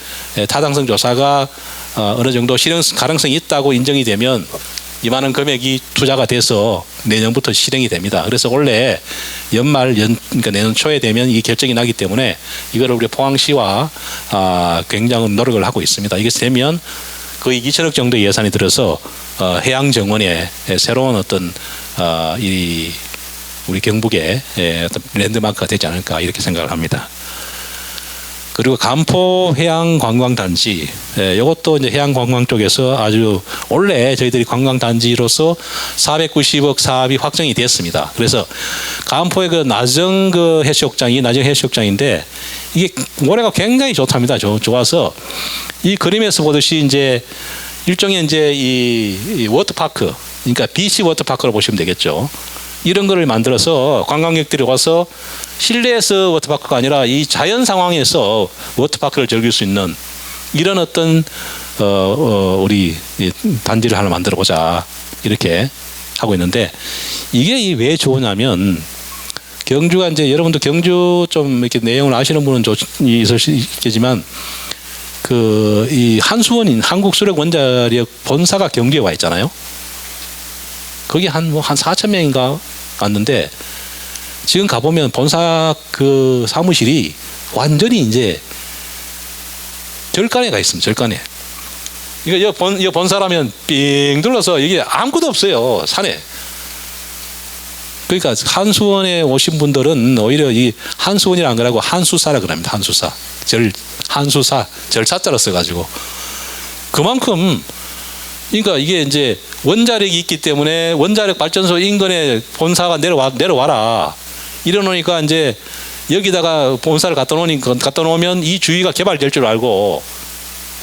타당성 조사가 어느 정도 실행 가능성이 있다고 인정이 되면 이만한 금액이 투자가 돼서 내년부터 실행이 됩니다. 그래서 원래 그러니까 내년 초에 되면 이 결정이 나기 때문에 이거를 우리 포항시와 굉장히 노력을 하고 있습니다. 이게 되면 거의 2천억 정도의 예산이 들어서 해양 정원에 새로운 어떤 우리 경북의 어떤 랜드마크가 되지 않을까 이렇게 생각을 합니다. 그리고 간포 해양관광단지, 이것도 이제 해양관광 쪽에서 아주 원래 저희들이 관광단지로서 490억 사업이 확정이 됐습니다. 그래서 간포의 그 나정 해수욕장인데 이게 모래가 굉장히 좋답니다. 좋아서 이 그림에서 보듯이 이제 일종의 이제 이 워터파크, 그러니까 비치 워터파크로 보시면 되겠죠. 이런 거를 만들어서 관광객들이 와서 실내에서 워터파크가 아니라 이 자연 상황에서 워터파크를 즐길 수 있는 이런 어떤 우리 단지를 하나 만들어 보자 이렇게 하고 있는데 이게 왜 좋으냐면 경주가 이제 여러분도 경주 좀 이렇게 내용을 아시는 분은 있을 수 있겠지만 이 한수원인 한국수력원자력 본사가 경주에 와 있잖아요. 거기 한 4,000명인가 왔는데 지금 가보면 본사 그 사무실이 완전히 이제 절간에 가 있습니다. 절간에. 이거 본사라면 삥 둘러서 여기 아무것도 없어요. 산에. 그러니까 한수원에 오신 분들은 오히려 이 한수원이라 안 그러고 한수사라 그럽니다. 한수사. 한수사. 절차자로 써가지고. 그만큼 그러니까 이게 이제 원자력이 있기 때문에 원자력 발전소 인근에 본사가 내려와라. 이러놓으니까 이제 여기다가 본사를 갖다 놓으면 이 주위가 개발될 줄 알고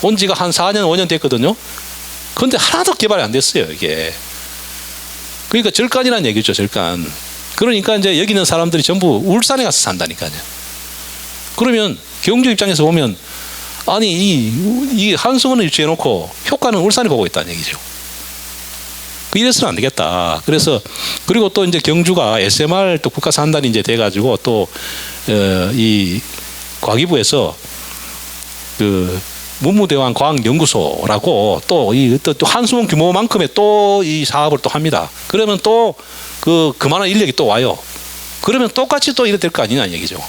온 지가 한 4년, 5년 됐거든요. 그런데 하나도 개발이 안 됐어요, 이게. 그러니까 절간이라는 얘기죠, 절간. 그러니까 이제 여기 있는 사람들이 전부 울산에 가서 산다니까요. 그러면 경주 입장에서 보면 아니 이 한수원을 유치해놓고 효과는 울산이 보고 있다는 얘기죠. 이래서는 안 되겠다. 그래서 그리고 또 이제 경주가 SMR 또 국가산단이 이제 돼가지고 또 이 과기부에서 그 문무대왕 과학연구소라고 또 한수원 규모만큼의 또 이 사업을 또 합니다. 그러면 또 그만한 인력이 또 와요. 그러면 똑같이 또 이래 될 거 아니냐는 얘기죠.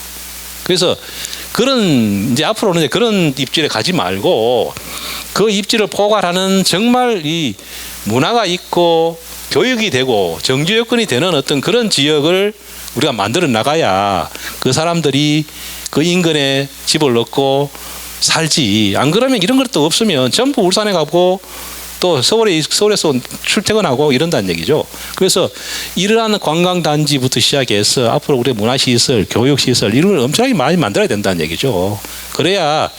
그래서 그런 이제 앞으로는 이제 그런 입지에 가지 말고 그 입지를 포괄하는 정말 이 문화가 있고 교육이 되고 정주 여건이 되는 어떤 그런 지역을 우리가 만들어 나가야 그 사람들이 그 인근에 집을 얻고 살지. 안 그러면 이런 것도 없으면 전부 울산에 가고 또 서울에서 출퇴근하고 이런다는 얘기죠. 그래서 이러한 관광단지부터 시작해서 앞으로 우리 문화시설, 교육시설 이런 걸 엄청나게 많이 만들어야 된다는 얘기죠. 그래야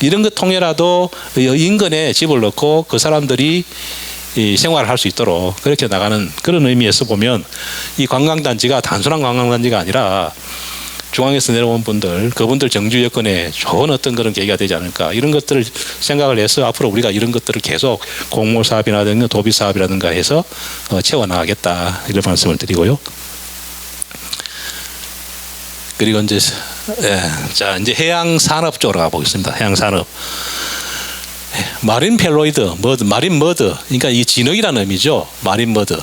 이런 것 통해라도 인근에 집을 넣고 그 사람들이 이 생활을 할 수 있도록 그렇게 나가는 그런 의미에서 보면 이 관광단지가 단순한 관광단지가 아니라 중앙에서 내려온 분들, 그분들 정주 여건에 좋은 어떤 그런 계기가 되지 않을까 이런 것들을 생각을 해서 앞으로 우리가 이런 것들을 계속 공모 사업이라든가 도비 사업이라든가 해서 채워나가겠다 이런 말씀을 드리고요. 그리고 이제 이제 해양 산업 쪽으로 가보겠습니다. 해양 산업. 마린 펠로이드, 마린 머드, 그러니까 이 진흙이라는 의미죠. 마린 머드.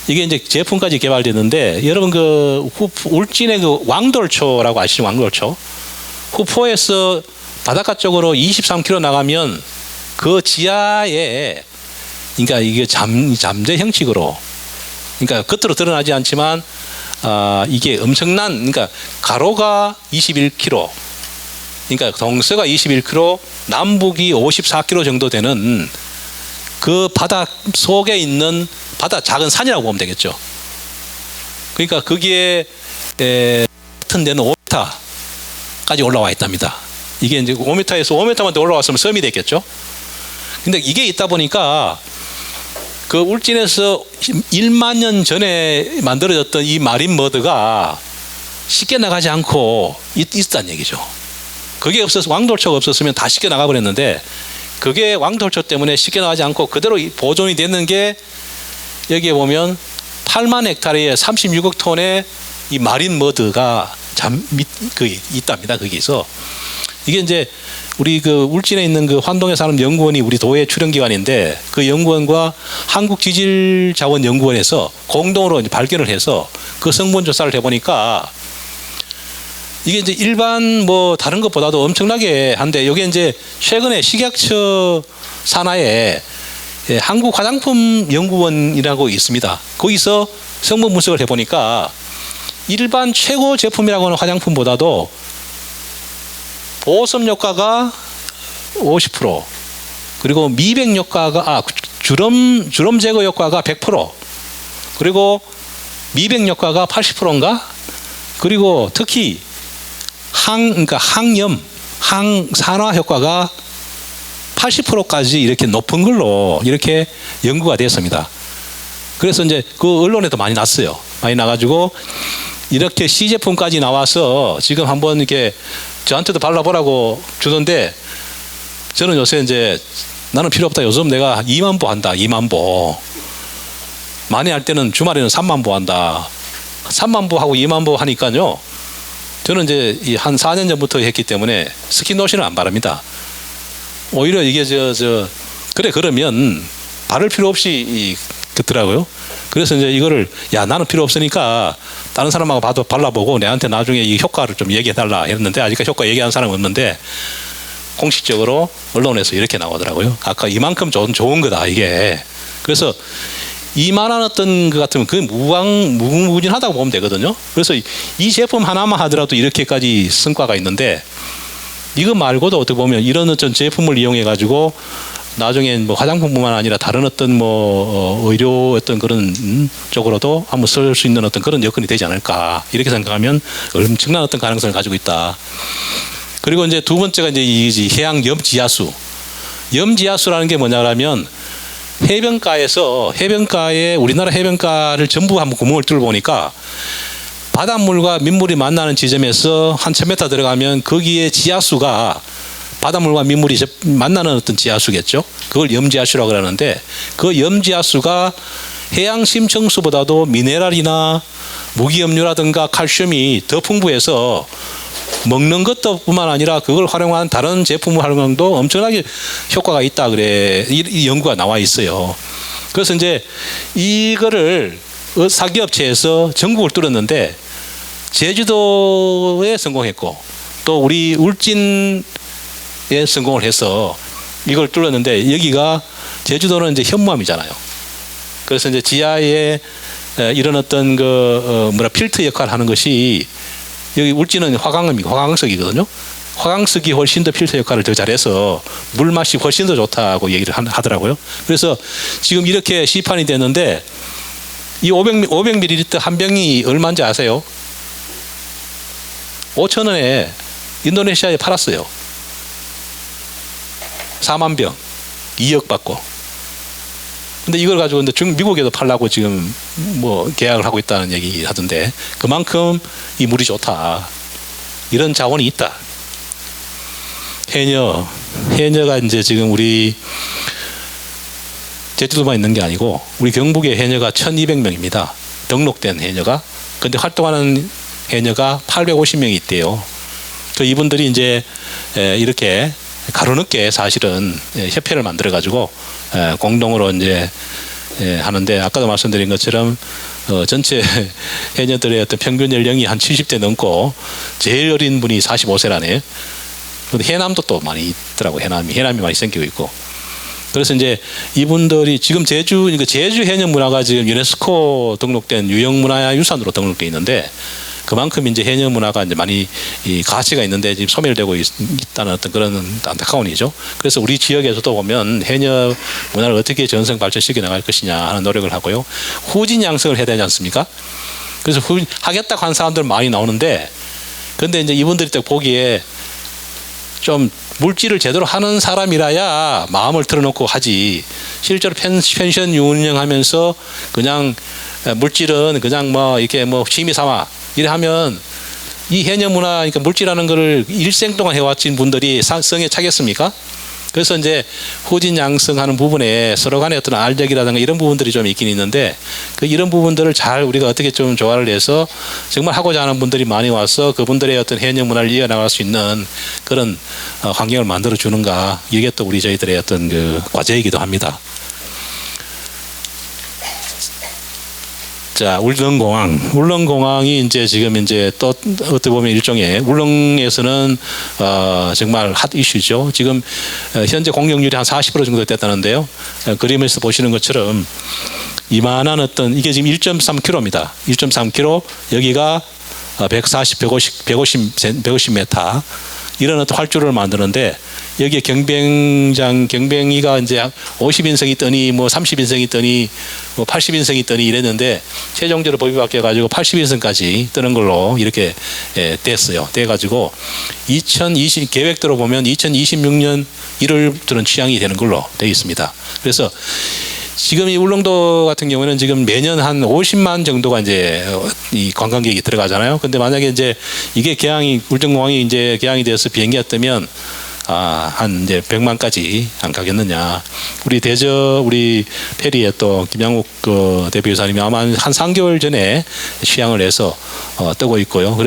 이게 이제 제품까지 개발됐는데 여러분 그 울진의 그 왕돌초라고 아시죠? 왕돌초. 후포에서 바닷가 쪽으로 23km 나가면 그 지하에 그러니까 이게 잠재 형식으로 그러니까 겉으로 드러나지 않지만 이게 엄청난 그러니까 가로가 21km 그러니까 동서가 21km 남북이 54km 정도 되는 그 바다 속에 있는 바다 작은 산이라고 보면 되겠죠. 그러니까 거기에 같은 데는 5m까지 올라와 있답니다. 이게 이제 5m에서 5m만 더 올라왔으면 섬이 됐겠죠. 근데 이게 있다 보니까 그 울진에서 1만 년 전에 만들어졌던 이 마린 머드가 쉽게 나가지 않고 있었다는 얘기죠. 그게 없어서 왕돌초가 없었으면 다 쉽게 나가 버렸는데 그게 왕돌초 때문에 쉽게 나가지 않고 그대로 보존이 됐는 게 여기에 보면 8만 헥타르에 36억 톤의 이 마린 머드가 있답니다. 거기서 이게 이제 우리 그 울진에 있는 그 환동에 사는 연구원이 우리 도의 출연기관인데 그 연구원과 한국지질자원연구원에서 공동으로 이제 발견을 해서 그 성분 조사를 해보니까 이게 이제 일반 뭐 다른 것보다도 엄청나게 한데 여기 이제 최근에 식약처 산하에 한국 화장품 연구원이라고 있습니다. 거기서 성분 분석을 해보니까 일반 최고 제품이라고 하는 화장품보다도 보습 효과가 50% 그리고 미백 효과가 주름 제거 효과가 100% 그리고 미백 효과가 80%인가 그리고 특히 그러니까 항염 항산화 효과가 80%까지 이렇게 높은 걸로 이렇게 연구가 됐습니다. 그래서 이제 그 언론에도 많이 났어요. 많이 나가지고 이렇게 시제품까지 나와서 지금 한번 이렇게 저한테도 발라보라고 주던데 저는 요새 이제 나는 필요 없다. 요즘 내가 2만 보 한다. 2만 보. 많이 할 때는 주말에는 3만 보 한다. 3만 보 하고 2만 보 하니까요. 저는 이제 한 4년 전부터 했기 때문에 스킨로션을 안 바릅니다. 오히려 이게 그래 그러면 바를 필요 없이 그더라고요. 그래서 이제 이거를 나는 필요 없으니까 다른 사람하고 발라보고 내한테 나중에 이 효과를 좀 얘기해달라 했는데 아직까지 효과 얘기하는 사람은 없는데 공식적으로 언론에서 이렇게 나오더라고요. 아까 이만큼 좋은 거다 이게. 그래서 이만한 어떤 것 같으면 그 무궁무진하다고 보면 되거든요. 그래서 이 제품 하나만 하더라도 이렇게까지 성과가 있는데 이거 말고도 어떻게 보면 이런 어떤 제품을 이용해 가지고 나중에 뭐 화장품뿐만 아니라 다른 어떤 뭐 의료 어떤 그런 쪽으로도 한번 쓸 수 있는 어떤 그런 여건이 되지 않을까 이렇게 생각하면 엄청난 어떤 가능성을 가지고 있다. 그리고 이제 두 번째가 이제 이 해양 염지하수. 염지하수라는 게 뭐냐면 해변가에 우리나라 해변가를 전부 한번 구멍을 뚫어 보니까 바닷물과 민물이 만나는 지점에서 한 1000m 들어가면 거기에 지하수가 바닷물과 민물이 만나는 어떤 지하수겠죠. 그걸 염지하수라고 그러는데 그 염지하수가 해양 심층수보다도 미네랄이나 무기염료라든가 칼슘이 더 풍부해서 먹는 것도 뿐만 아니라 그걸 활용한 다른 제품을 활용도 엄청나게 효과가 있다 그래 이 연구가 나와 있어요. 그래서 이제 이거를 사기업체에서 전국을 뚫었는데 제주도에 성공했고 또 우리 울진에 성공을 해서 이걸 뚫었는데 여기가 제주도는 이제 현무암이잖아요. 그래서 이제 지하에 이런 어떤 필터 역할을 하는 것이 여기 울진은 화강석이거든요. 화강석이 훨씬 더 필터 역할을 더 잘해서 물맛이 훨씬 더 좋다고 얘기를 하더라고요. 그래서 지금 이렇게 시판이 됐는데 이 500ml 한 병이 얼마인지 아세요? 5,000원에 인도네시아에 팔았어요. 4만 병, 2억 받고. 근데 이걸 가지고 미국에도 팔라고 지금 뭐 계약을 하고 있다는 얘기 하던데 그만큼 이 물이 좋다. 이런 자원이 있다. 해녀가 이제 지금 우리 제주도만 있는 게 아니고 우리 경북의 해녀가 1200명입니다. 등록된 해녀가. 근데 활동하는 해녀가 850명이 있대요. 그 이분들이 이제 이렇게 가로늦게 사실은 협회를 만들어 가지고 공동으로 이제 하는데, 아까도 말씀드린 것처럼 전체 해녀들의 어떤 평균 연령이 한 70대 넘고 제일 어린 분이 45세라네요. 근데 해남도 또 많이 있더라고. 해남이 많이 생기고 있고. 그래서 이제 이분들이 지금 제주 해녀 문화가 지금 유네스코 등록된 유형문화유산으로 등록돼 있는데, 그만큼 이제 해녀 문화가 이제 많이 이 가치가 있는데 지금 소멸되고 있다는 어떤 그런 안타까운 일이죠. 그래서 우리 지역에서도 보면 해녀 문화를 어떻게 전성 발전시켜 나갈 것이냐 하는 노력을 하고요. 후진 양성을 해야 되지 않습니까? 그래서 하겠다고 한 사람들 많이 나오는데, 근데 이제 이분들이 딱 보기에 좀 물질을 제대로 하는 사람이라야 마음을 틀어놓고 하지, 실제로 펜션 운영하면서 그냥 물질은 그냥 뭐 이렇게 뭐 취미 삼아 이래 하면 이 해녀 문화, 그러니까 물질하는 거를 일생 동안 해왔진 분들이 성에 차겠습니까? 그래서 이제 후진 양성하는 부분에 서로 간의 어떤 알력이라든가 이런 부분들이 좀 있긴 있는데, 이런 부분들을 잘 우리가 어떻게 좀 조화를 해서 정말 하고자 하는 분들이 많이 와서 그분들의 어떤 해녀 문화를 이어나갈 수 있는 그런 환경을 만들어 주는가, 이게 또 저희들의 어떤 그 과제이기도 합니다. 자, 울릉공항이 이제 지금 이제 또 어떻게 보면 일종의 울릉에서는 정말 핫 이슈죠. 지금 현재 공격률이 한 40% 정도 됐다는데요. 그림에서 보시는 것처럼 이만한 어떤, 이게 지금 1.3km입니다. 1.3km, 여기가 150m 이런 어떤 활주로를 만드는데, 여기에 경뱅이가 이제 50인승이 있더니 뭐 30인승이 있더니 뭐 80인승이 있더니 이랬는데, 최종적으로 법이 바뀌어가지고 80인승까지 뜨는 걸로 이렇게 됐어요. 돼가지고 계획대로 보면 2026년 1월부터는 취항이 되는 걸로 되어 있습니다. 그래서 지금 이 울릉도 같은 경우는 지금 매년 한 50만 정도가 이제 이 관광객이 들어가잖아요. 근데 만약에 이제 이게 울릉공항이 이제 개항이 돼서 비행기가 뜨면 한 이제 100만까지 안 가겠느냐. 우리 페리에 또 김양욱 대표이사님이 아마 한 3개월 전에 취항을 해서 뜨고 있고요.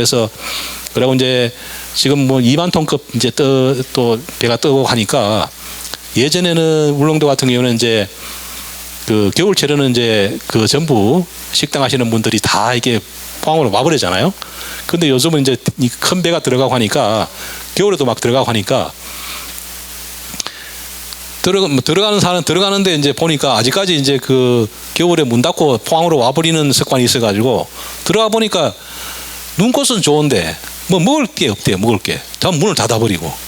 그리고 이제 지금 뭐 2만 톤급 이제 또 배가 뜨고 하니까, 예전에는 울릉도 같은 경우는 이제 그 겨울철에는 이제 그 전부 식당 하시는 분들이 다 이게 포항으로 와버리잖아요. 근데 요즘은 이제 이 큰 배가 들어가고 하니까, 겨울에도 막 들어가고 하니까, 들어가는 사람 들어가는데 이제 보니까 아직까지 이제 그 겨울에 문 닫고 포항으로 와버리는 습관이 있어가지고, 들어가 보니까 눈꽃은 좋은데 뭐 먹을 게 없대요. 먹을 게 다 문을 닫아버리고.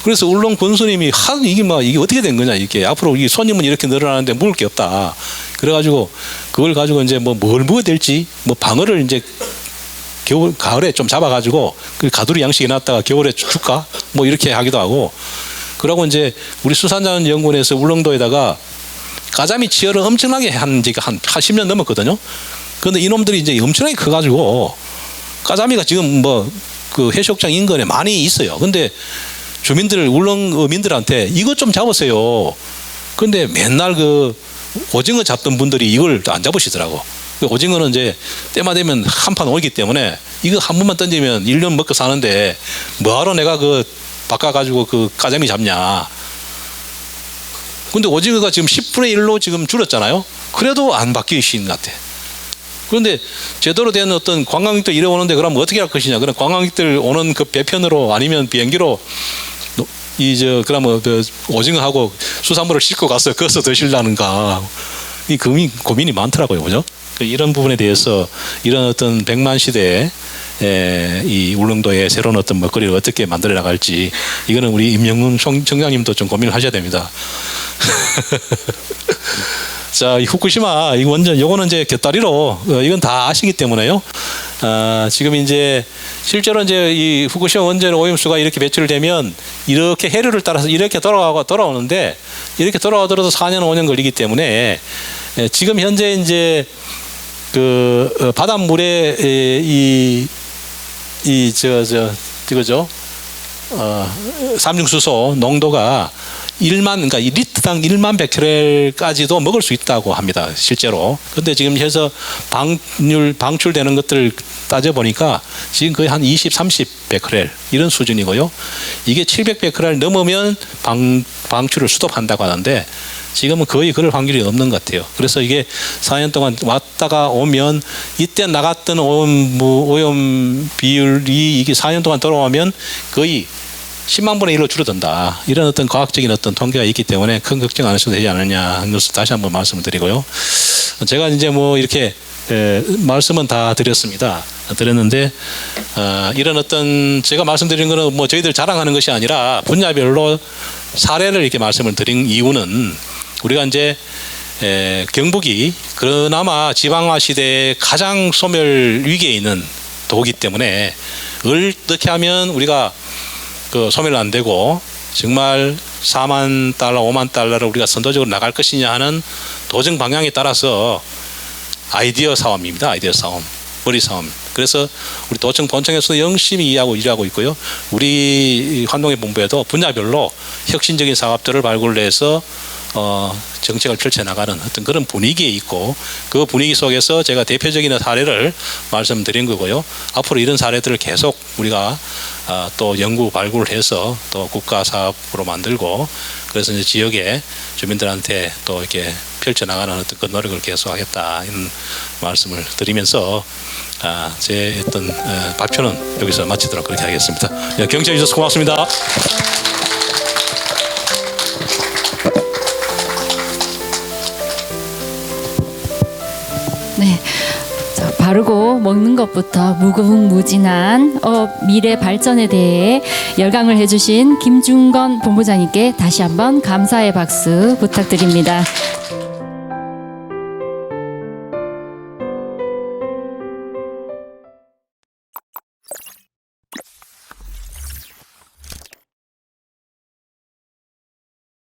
그래서 울릉 군수님이 이게 어떻게 된 거냐, 이게 앞으로 이 손님은 이렇게 늘어나는데 먹을 게 없다. 그래가지고 그걸 가지고 이제 뭘 먹어야 될지, 뭐 방어를 이제 가을에 좀 잡아가지고 그 가두리 양식에 놨다가 겨울에 줄까 뭐 이렇게 하기도 하고. 그러고 이제 우리 수산자원연구원에서 울릉도에다가 가자미 치어를 엄청나게 한 지가 한 10년 넘었거든요. 그런데 이놈들이 이제 엄청나게 커가지고, 가자미가 지금 뭐 그 해수욕장 인근에 많이 있어요. 근데 울릉민들한테 이것 좀 잡으세요. 근데 맨날 그 오징어 잡던 분들이 이걸 안 잡으시더라고. 오징어는 이제 때마다 되면 한 판 오기 때문에 이거 한 번만 던지면 1년 먹고 사는데 뭐하러 내가 바꿔가지고 그 가자미 잡냐. 근데 오징어가 지금 10분의 1로 지금 줄었잖아요. 그래도 안 바뀌시는 것 같아. 그런데 제대로 된 어떤 관광객들 이래 오는데 그럼 어떻게 할 것이냐. 그럼 관광객들 오는 그 배편으로 아니면 비행기로 그러면 오징어하고 수산물을 싣고 가서 거기서 드시려는가. 이 고민이 많더라고요. 그죠? 이런 부분에 대해서 이런 어떤 100만 시대에 이 울릉도의 새로운 어떤 먹거리를 어떻게 만들어 나갈지, 이거는 우리 임영문 청장님도 좀 고민을 하셔야 됩니다. 자, 이 후쿠시마 이 원전 요거는 이제 곁다리로 이건 다 아시기 때문에요. 지금 이제 실제로 이제 이 후쿠시마 원전 오염수가 이렇게 배출되면 이렇게 해류를 따라서 이렇게 돌아오는데, 이렇게 돌아오더라도 4년 5년 걸리기 때문에 지금 현재 이제 그 바닷물에 이거죠. 삼중수소 농도가 그러니까 이 리터당 1만 베크렐까지도 먹을 수 있다고 합니다. 실제로. 근데 지금 해서 방출되는 것들 따져 보니까 지금 거의 한 20, 30 베크렐 이런 수준이고요. 이게 700 베크렐 넘으면 방출을 스톱한다고 하는데 지금은 거의 그럴 확률이 없는 것 같아요. 그래서 이게 4년 동안 왔다가 오면 이때 나갔던 오염 비율이 이게 4년 동안 돌아오면 거의 10만 분의 1로 줄어든다. 이런 어떤 과학적인 어떤 통계가 있기 때문에 큰 걱정 안 하셔도 되지 않느냐 하는 것을 다시 한번 말씀을 드리고요. 제가 이제 뭐 이렇게 말씀은 다 드렸는데 이런 어떤 제가 말씀드린 거는 뭐 저희들 자랑하는 것이 아니라 분야별로 사례를 이렇게 말씀을 드린 이유는 우리가 이제 경북이 그나마 지방화 시대에 가장 소멸 위기에 있는 도기 때문에 어떻게 하면 우리가 그 소멸 안 되고 정말 4만 달러, 5만 달러를 우리가 선도적으로 나갈 것이냐 하는 도정 방향에 따라서 아이디어 사업입니다. 아이디어 사업, 머리 사업. 그래서 우리 도청 본청에서도 열심히 일하고 있고요. 우리 환동회 본부에도 분야별로 혁신적인 사업들을 발굴해서 정책을 펼쳐나가는 어떤 그런 분위기에 있고 그 분위기 속에서 제가 대표적인 사례를 말씀드린 거고요. 앞으로 이런 사례들을 계속 우리가 또 연구 발굴을 해서 또 국가 사업으로 만들고 그래서 이제 지역의 주민들한테 또 이렇게 펼쳐나가는 어떤 그 노력을 계속하겠다 이런 말씀을 드리면서 제 어떤 발표는 여기서 마치도록 그렇게 하겠습니다. 경청해 주셔서 고맙습니다. 네. 자, 바르고 먹는 것부터 무궁무진한 미래 발전에 대해 열강을 해주신 김중건 본부장님께 다시 한번 감사의 박수 부탁드립니다.